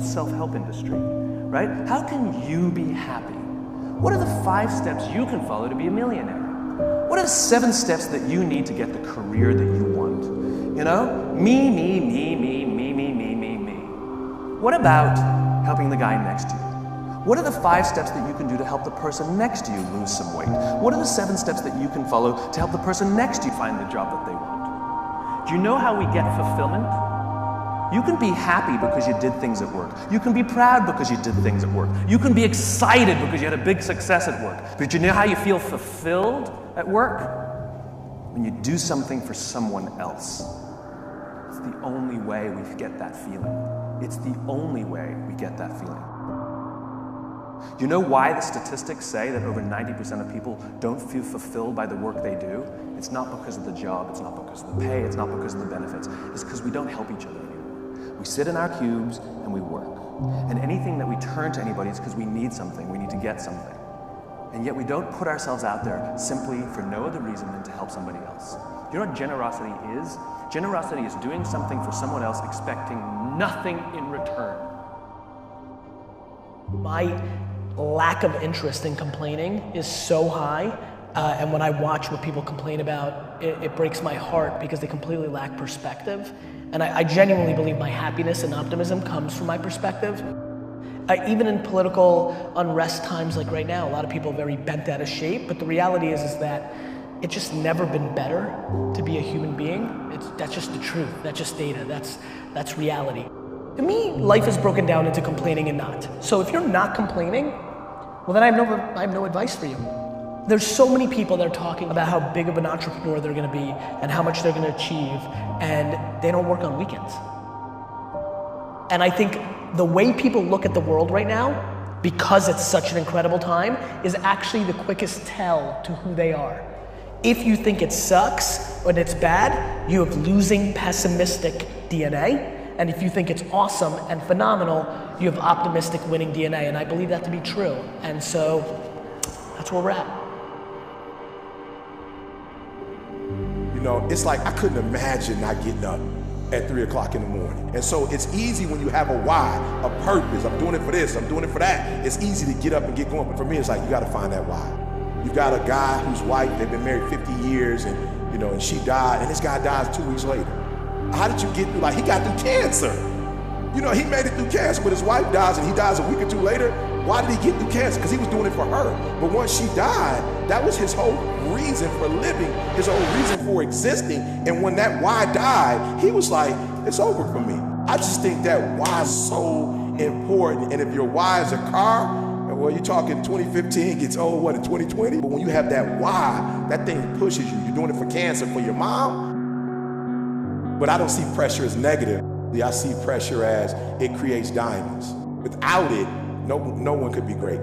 self-help industry, right? How can you be happy? What are the 5 steps you can follow to be a millionaire? What are the 7 steps that you need to get the career that you want? You know? Me, me, me, me, me, me, me, me, me. What about helping the guy next to you? What are the 5 steps that you can do to help the person next to you lose some weight? What are the 7 steps that you can follow to help the person next to you find the job that they want? Do you know how we get fulfillment? You can be happy because you did things at work. You can be proud because you did things at work. You can be excited because you had a big success at work. But you know how you feel fulfilled at work? When you do something for someone else. It's the only way we get that feeling. It's the only way we get that feeling. You know why the statistics say that over 90% of people don't feel fulfilled by the work they do? It's not because of the job, it's not because of the pay, it's not because of the benefits. It's because we don't help each other anymore. We sit in our cubes and we work. And anything that we turn to anybody is because we need something, we need to get something. And yet we don't put ourselves out there simply for no other reason than to help somebody else. You know what generosity is? Generosity is doing something for someone else expecting nothing in return. My lack of interest in complaining is so high, and when I watch what people complain about, it breaks my heart because they completely lack perspective. And I genuinely believe my happiness and optimism comes from my perspective. Even in political unrest times like right now, a lot of people are very bent out of shape, but the reality is that it's just never been better to be a human being. That's just the truth, that's just data, that's reality. To me, life is broken down into complaining and not. So if you're not complaining, well then I have no advice for you. There's so many people that are talking about how big of an entrepreneur they're gonna be and how much they're gonna achieve, and they don't work on weekends. And I think the way people look at the world right now, because it's such an incredible time, is actually the quickest tell to who they are. If you think it sucks or it's bad, you have losing, pessimistic DNA. And if you think it's awesome and phenomenal, you have optimistic, winning DNA. And I believe that to be true. And so that's where we're at. You know, it's like I couldn't imagine not getting up at 3 o'clock in the morning. And so it's easy when you have a why, a purpose. I'm doing it for this, I'm doing it for that. It's easy to get up and get going. But for me, it's like you got to find that why. You've got a guy whose wife, they've been married 50 years and, you know, and she died, and this guy dies 2 weeks later. How did you get through? Like, he got through cancer. You know, he made it through cancer, but his wife dies and he dies a week or 2 later. Why did he get through cancer? Because he was doing it for her. But once she died, that was his whole reason for living, his whole reason for existing. And when that why died, he was like, it's over for me. I just think that why is so important. And if your why is a car, well, you're talking 2015 gets old, what, in 2020? But when you have that why, that thing pushes you. You're doing it for cancer, for your mom. But I don't see pressure as negative. I see pressure as it creates diamonds. Without it, no one could be great.